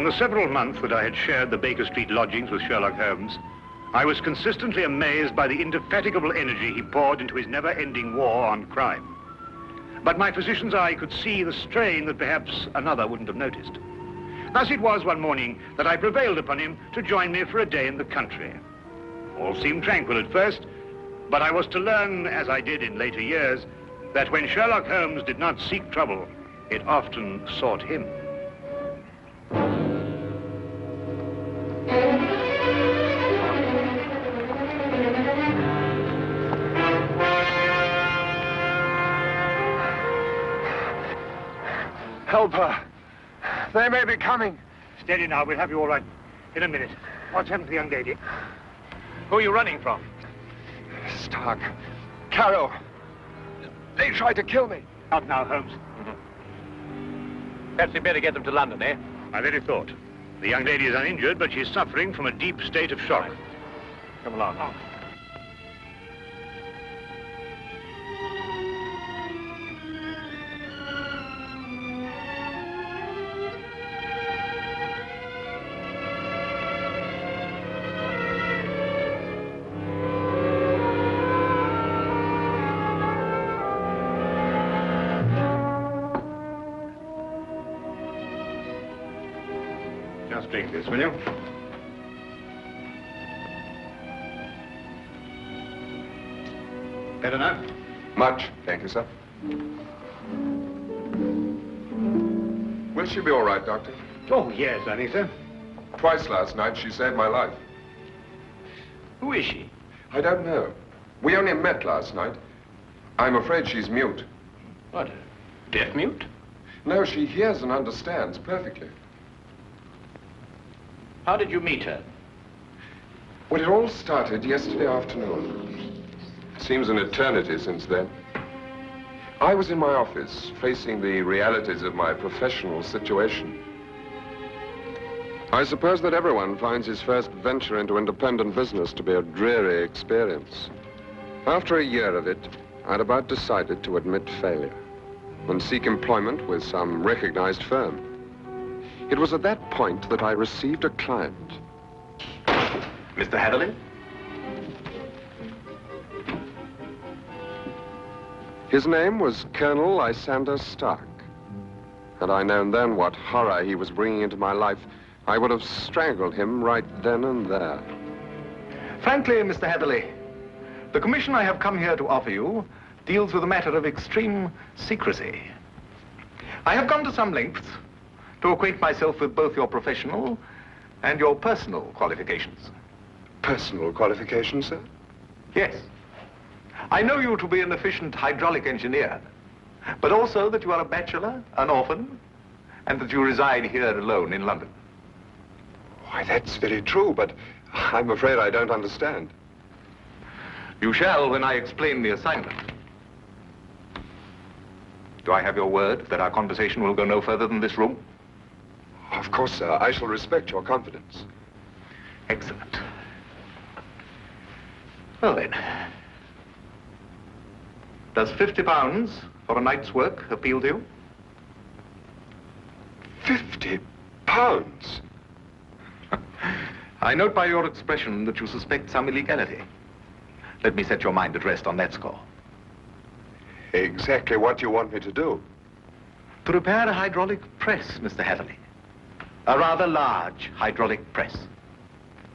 In the several months that I had shared the Baker Street lodgings with Sherlock Holmes, I was consistently amazed by the indefatigable energy he poured into his never-ending war on crime. But my physician's eye could see the strain that perhaps another wouldn't have noticed. Thus it was one morning that I prevailed upon him to join me for a day in the country. All seemed tranquil at first, but I was to learn, as I did in later years, that when Sherlock Holmes did not seek trouble, it often sought him. Help her. They may be coming. Steady now, we'll have you all right in a minute. What's happened to the young lady? Who are you running from? Stark. Carroll. They tried to kill me. Out now, Holmes. Perhaps we'd better get them to London, eh? My very thought. The young lady is uninjured, but she's suffering from a deep state of shock. Right. Come along. Oh. Drink this, will you? Better now? Much, thank you, sir. Will she be all right, Doctor? Oh, yes, I think so. Twice last night she saved my life. Who is she? I don't know. We only met last night. I'm afraid she's mute. What, deaf mute? No, she hears and understands perfectly. How did you meet her? Well, it all started yesterday afternoon. Seems an eternity since then. I was in my office, facing the realities of my professional situation. I suppose that everyone finds his first venture into independent business to be a dreary experience. After a year of it, I'd about decided to admit failure and seek employment with some recognized firm. It was at that point that I received a client. Mr. Haterley? His name was Colonel Lysander Stark. Had I known then what horror he was bringing into my life, I would have strangled him right then and there. Frankly, Mr. Haterley, the commission I have come here to offer you deals with a matter of extreme secrecy. I have gone to some lengths to acquaint myself with both your professional and your personal qualifications. Personal qualifications, sir? Yes. I know you to be an efficient hydraulic engineer, but also that you are a bachelor, an orphan, and that you reside here alone in London. Why, that's very true, but I'm afraid I don't understand. You shall when I explain the assignment. Do I have your word that our conversation will go no further than this room? Of course, sir. I shall respect your confidence. Excellent. Well, then. Does £50 for a night's work appeal to you? £50? I note by your expression that you suspect some illegality. Let me set your mind at rest on that score. Exactly what you want me to do? To repair a hydraulic press, Mr. Haterley. A rather large hydraulic press.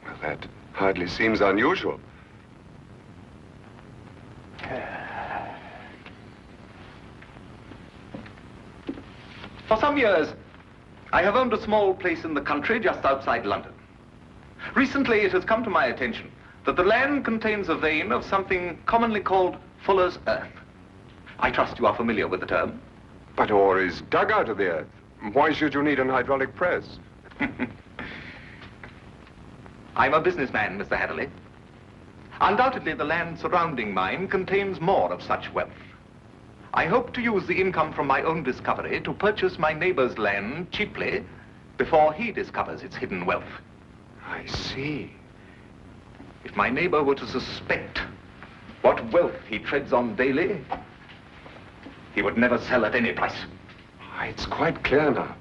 Well, that hardly seems unusual. For some years, I have owned a small place in the country just outside London. Recently, it has come to my attention that the land contains a vein of something commonly called fuller's earth. I trust you are familiar with the term. But ore is dug out of the earth. Why should you need an hydraulic press? I'm a businessman, Mr. Haterley. Undoubtedly, the land surrounding mine contains more of such wealth. I hope to use the income from my own discovery to purchase my neighbor's land cheaply before he discovers its hidden wealth. I see. If my neighbor were to suspect what wealth he treads on daily, he would never sell at any price. It's quite clear now.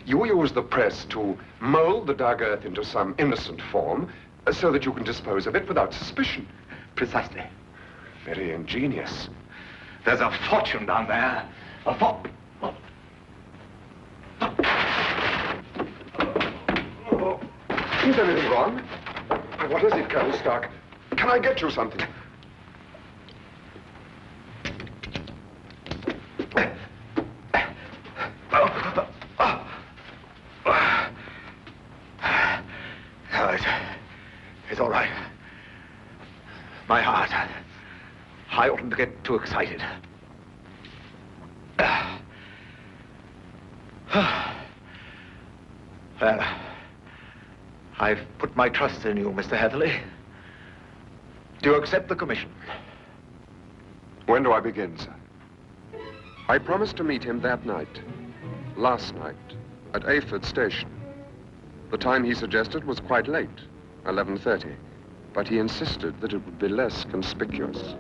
You use the press to mold the dug earth into some innocent form so that you can dispose of it without suspicion. Precisely. Very ingenious. There's a fortune down there. A Is anything wrong? What is it, Colonel Stark? Can I get you something? It's all right. My heart. I oughtn't to get too excited. Well, I've put my trust in you, Mr. Haterley. Do you accept the commission? When do I begin, sir? I promised to meet him that night, last night, at Ayford Station. The time he suggested was quite late, 11:30, but he insisted that it would be less conspicuous.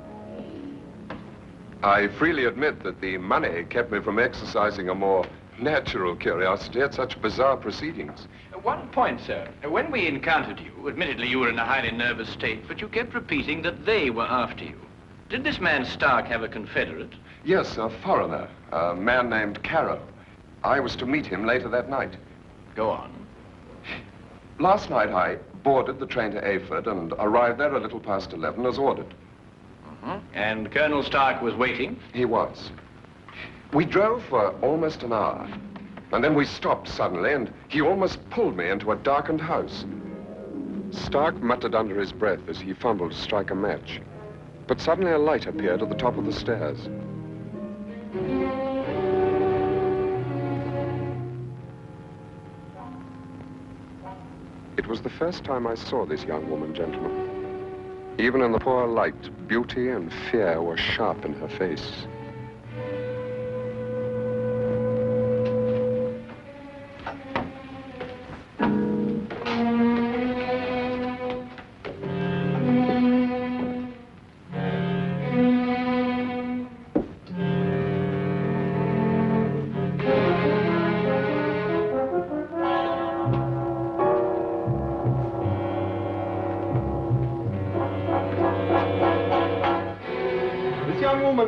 I freely admit that the money kept me from exercising a more natural curiosity at such bizarre proceedings. One point, sir. When we encountered you, admittedly you were in a highly nervous state, but you kept repeating that they were after you. Did this man Stark have a confederate? Yes, a foreigner, a man named Carrow. I was to meet him later that night. Go on. Last night I boarded the train to Ayford and arrived there a little past 11 as ordered. And Colonel Stark was waiting? He was. We drove for almost an hour, and then we stopped suddenly, and he almost pulled me into a darkened house. Stark muttered under his breath as he fumbled to strike a match, but suddenly a light appeared at the top of the stairs. It was the first time I saw this young woman, gentlemen. Even in the poor light, beauty and fear were sharp in her face.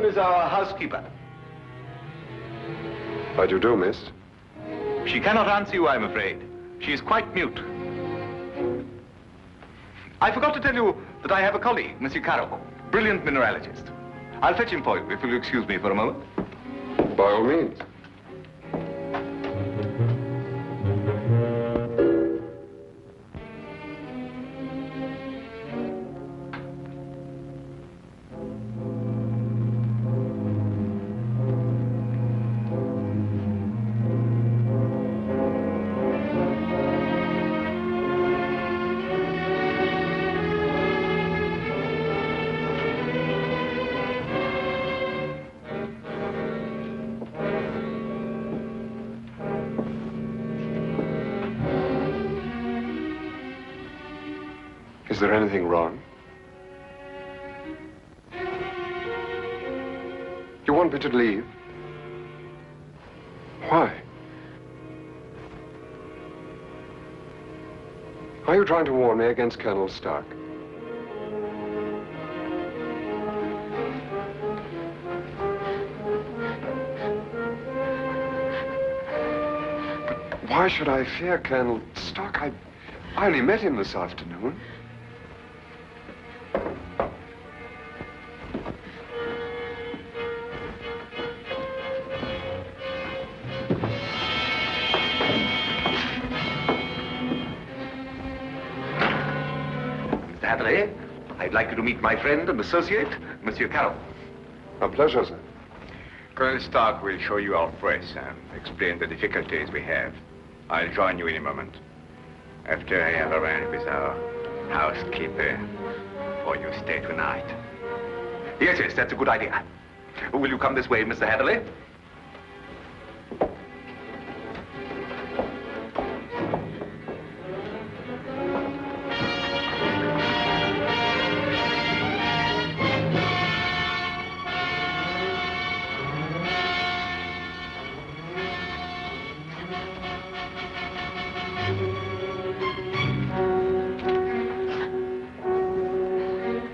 Is our housekeeper. How do you do, miss? She cannot answer you, I'm afraid. She is quite mute. I forgot to tell you that I have a colleague, Monsieur Carrow, brilliant mineralogist. I'll fetch him for you, if you'll excuse me for a moment. By all means. Is there anything wrong? You want me to leave? Why? Are you trying to warn me against Colonel Stark? But why should I fear Colonel Stark? I only met him this afternoon. I'd like you to meet my friend and associate, Monsieur Carrow. A pleasure, sir. Colonel Stark will show you our press and explain the difficulties we have. I'll join you in a moment. After I have arranged with our housekeeper for your stay tonight. Yes, that's a good idea. Will you come this way, Mr. Haterley?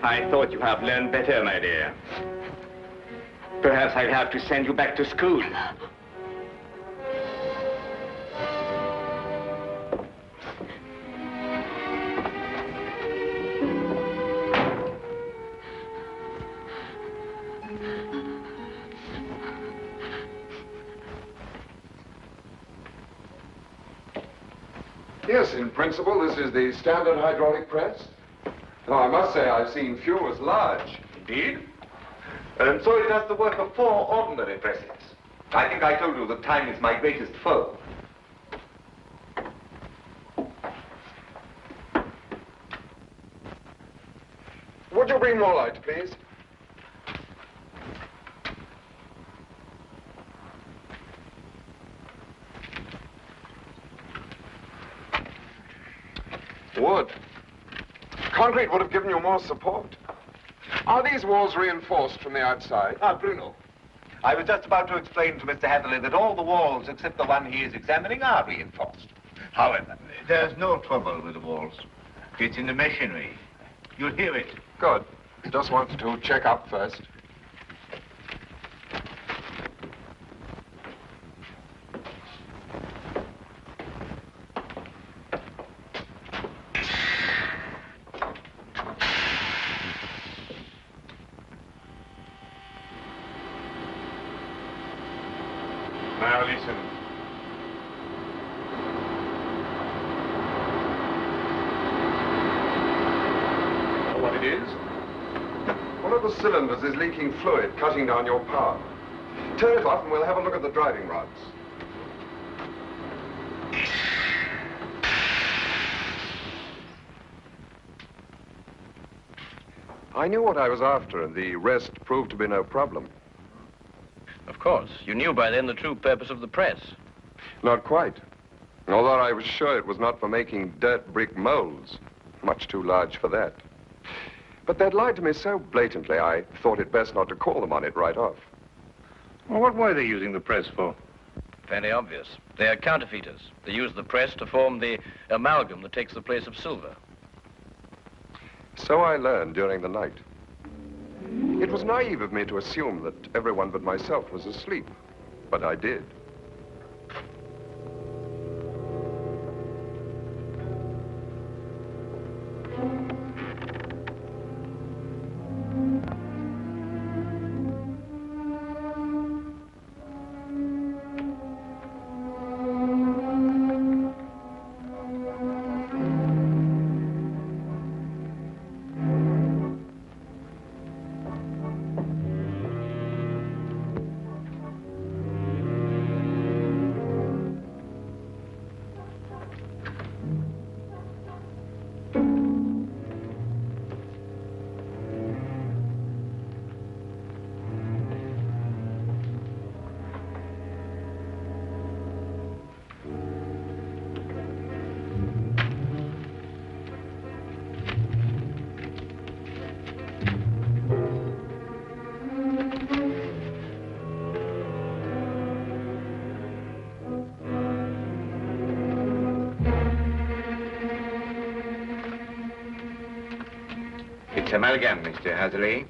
I thought you have learned better, my dear. Perhaps I'll have to send you back to school. Yes, in principle, this is the standard hydraulic press. Though I must say I've seen few as large. Indeed. And so it does the work of 4 ordinary presses. I think I told you that time is my greatest foe. Would you bring more light, please? Wood. Concrete would have given you more support. Are these walls reinforced from the outside? Ah, Bruno. I was just about to explain to Mr. Haterley that all the walls except the one he is examining are reinforced. However, there's no trouble with the walls. It's in the machinery. You'll hear it. Good. Just wanted to check up first. Now listen. Know what it is? One of the cylinders is leaking fluid, cutting down your power. Turn it off and we'll have a look at the driving rods. I knew what I was after, and the rest proved to be no problem. Of course. You knew by then the true purpose of the press. Not quite. Although I was sure it was not for making dirt brick molds. Much too large for that. But they'd lied to me so blatantly, I thought it best not to call them on it right off. Well, what were they using the press for? Fairly obvious. They are counterfeiters. They use the press to form the amalgam that takes the place of silver. So I learned during the night. It was naive of me to assume that everyone but myself was asleep, but I did. It's amalgam, Mr. Haterley.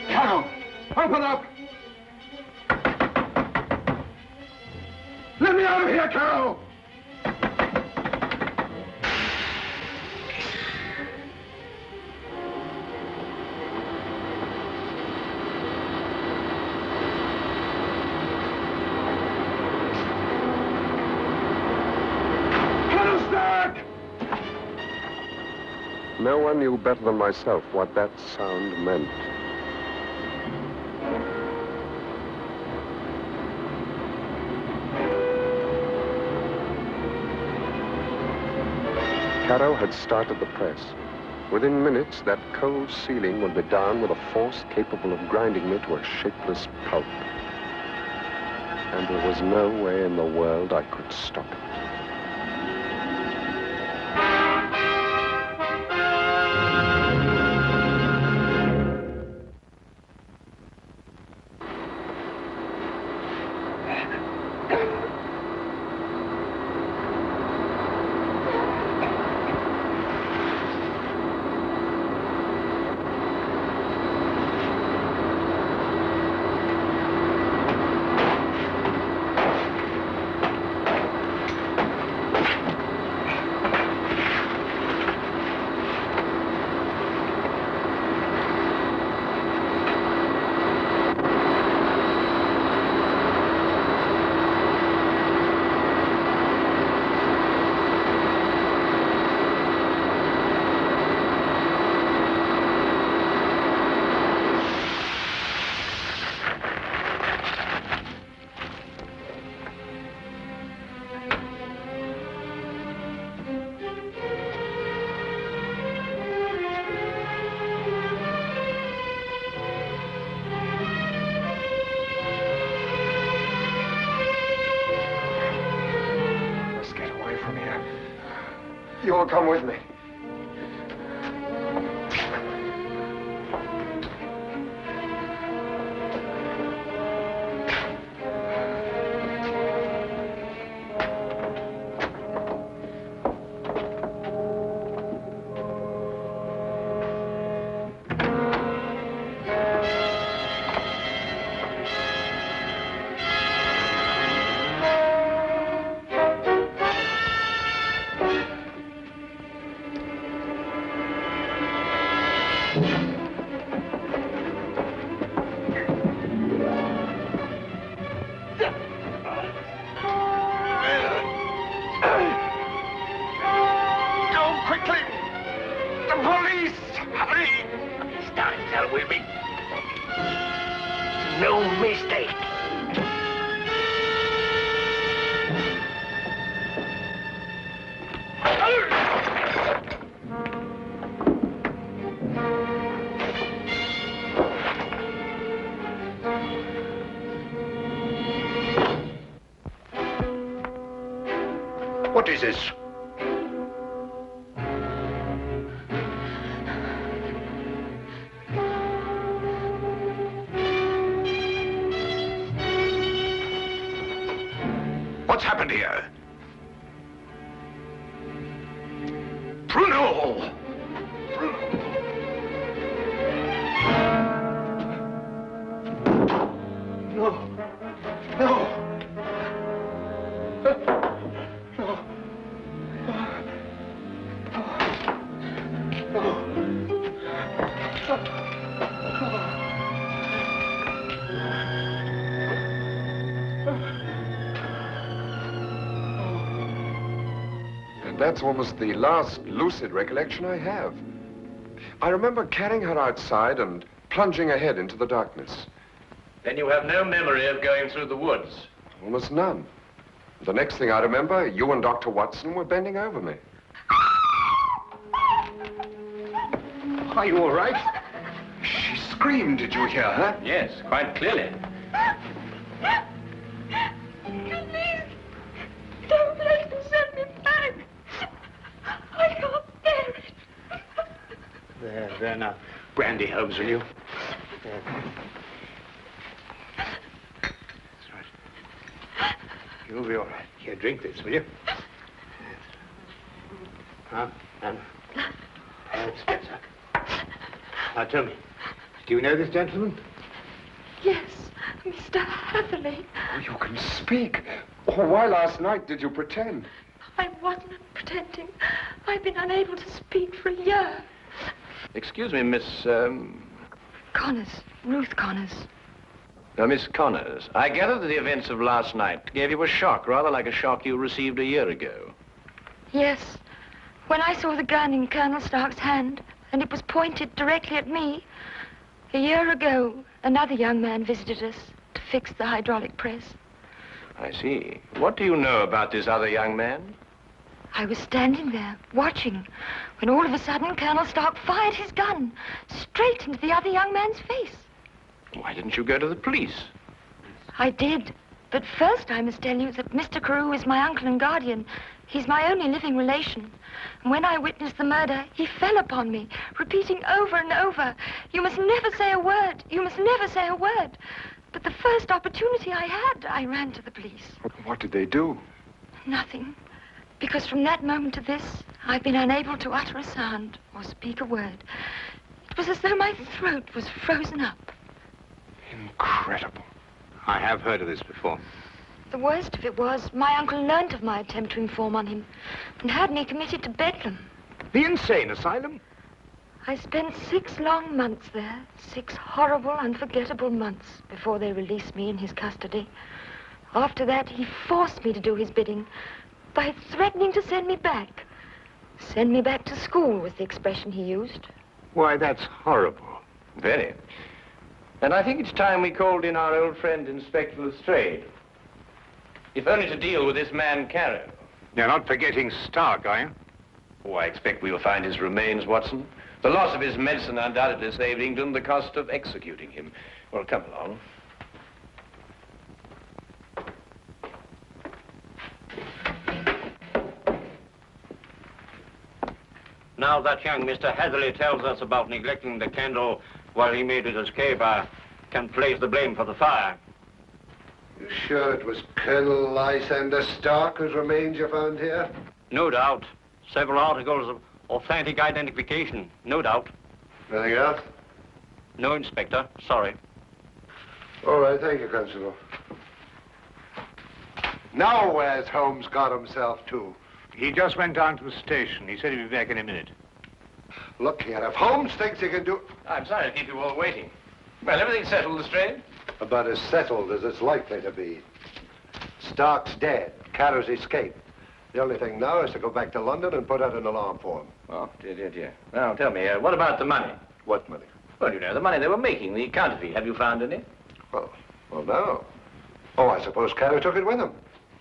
Carol, open up! Let me out of here, Carol! No one knew better than myself what that sound meant. Caro had started the press. Within minutes, that cold ceiling would be down with a force capable of grinding me to a shapeless pulp. And there was no way in the world I could stop it. You will come with me. What is this? What's happened here? Bruno! No. No. That's almost the last lucid recollection I have. I remember carrying her outside and plunging ahead into the darkness. Then you have no memory of going through the woods? Almost none. The next thing I remember, you and Dr. Watson were bending over me. Are you all right? She screamed. Did you hear her? Yes, quite clearly. Please, don't let them send me back. I can't bear it. There now. Brandy, Holmes, will you? There. That's right. You'll be all right. Here, drink this, will you? Now, Spencer. Now, tell me, do you know this gentleman? Yes, Mr. Haterley. Oh, you can speak. Oh, why last night did you pretend? I wasn't pretending. I've been unable to speak for a year. Excuse me, Miss, Connors. Ruth Connors. Miss Connors. I gather that the events of last night gave you a shock, rather like a shock you received a year ago. Yes. When I saw the gun in Colonel Stark's hand, and it was pointed directly at me, a year ago, another young man visited us to fix the hydraulic press. I see. What do you know about this other young man? I was standing there, watching, when all of a sudden Colonel Stark fired his gun straight into the other young man's face. Why didn't you go to the police? I did. But first I must tell you that Mr. Carew is my uncle and guardian. He's my only living relation. And when I witnessed the murder, he fell upon me, repeating over and over, "You must never say a word. You must never say a word." But the first opportunity I had, I ran to the police. What did they do? Nothing. Because from that moment to this, I've been unable to utter a sound or speak a word. It was as though my throat was frozen up. Incredible. I have heard of this before. The worst of it was, my uncle learnt of my attempt to inform on him and had me committed to Bedlam. The insane asylum? I spent 6 long months there, 6 horrible, unforgettable months before they released me in his custody. After that, he forced me to do his bidding by threatening to send me back. Send me back to school was the expression he used. Why, that's horrible. Very. And I think it's time we called in our old friend, Inspector Lestrade. If only to deal with this man, Carew. You're not forgetting Stark, are you? Oh, I expect we'll find his remains, Watson. The loss of his medicine undoubtedly saved England the cost of executing him. Well, come along. Now that young Mr. Haterley tells us about neglecting the candle while he made his escape, I can place the blame for the fire. You sure it was Colonel Lysander Stark whose remains you found here? No doubt. Several articles of authentic identification, no doubt. Anything else? No, Inspector. Sorry. All right, thank you, Constable. Now where's Holmes got himself to? He just went down to the station. He said he'd be back in a minute. Look here, if Holmes thinks he can do... I'm sorry to keep you all waiting. Well, everything's settled, Lestrade? About as settled as it's likely to be. Stark's dead. Carrow's escaped. The only thing now is to go back to London and put out an alarm for him. Oh, dear. Now, tell me, what about the money? What money? Well, you know, the money they were making, the counterfeit. Have you found any? Well, no. Oh, I suppose Carrow took it with him.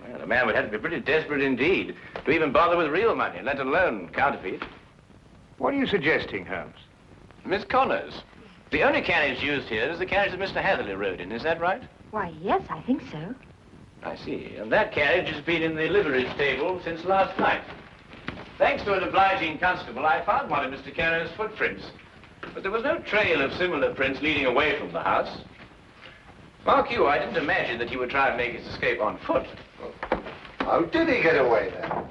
Well, a man would have to be pretty desperate indeed to even bother with real money, let alone counterfeit. What are you suggesting, Holmes? Miss Connors, the only carriage used here is the carriage that Mr. Haterley rode in. Is that right? Why, yes, I think so. I see. And that carriage has been in the livery stable since last night. Thanks to an obliging constable, I found one of Mr. Carrow's footprints. But there was no trail of similar prints leading away from the house. Mark you, I didn't imagine that he would try and make his escape on foot. How did he get away, then?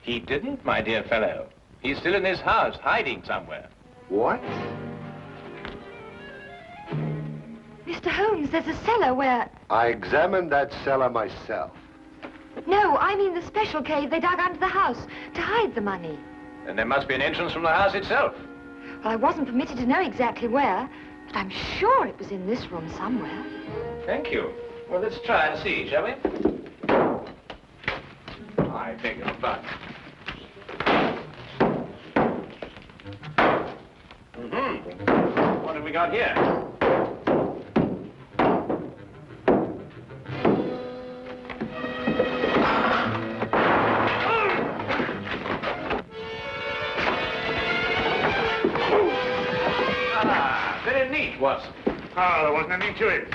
He didn't, my dear fellow. He's still in this house, hiding somewhere. What? Mr. Holmes, there's a cellar where... I examined that cellar myself. No, I mean the special cave they dug under the house to hide the money. And there must be an entrance from the house itself. Well, I wasn't permitted to know exactly where, but I'm sure it was in this room somewhere. Thank you. Well, let's try and see, shall we? I beg your pardon. What have we got here? Very neat, Watson. Oh, there wasn't anything to it.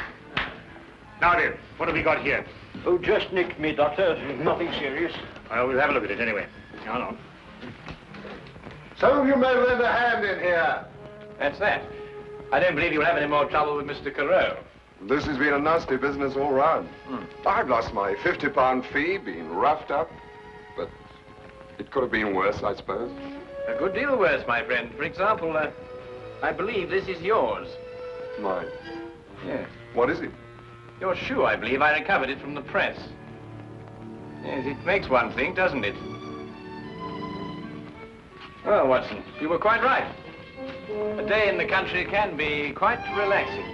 Now then, what have we got here? Oh, just nicked me, Doctor. Nothing serious. Well, we'll have a look at it anyway. Hold on. Some of you may lend a hand in here. That's that. I don't believe you'll have any more trouble with Mr. Carew. This has been a nasty business all round. I've lost my £50 fee, been roughed up, but it could have been worse, I suppose. A good deal worse, my friend. For example, I believe this is yours. Mine. Yes. What is it? Your shoe, I believe. I recovered it from the press. Yes, it makes one think, doesn't it? Well, Watson, you were quite right. A day in the country can be quite relaxing.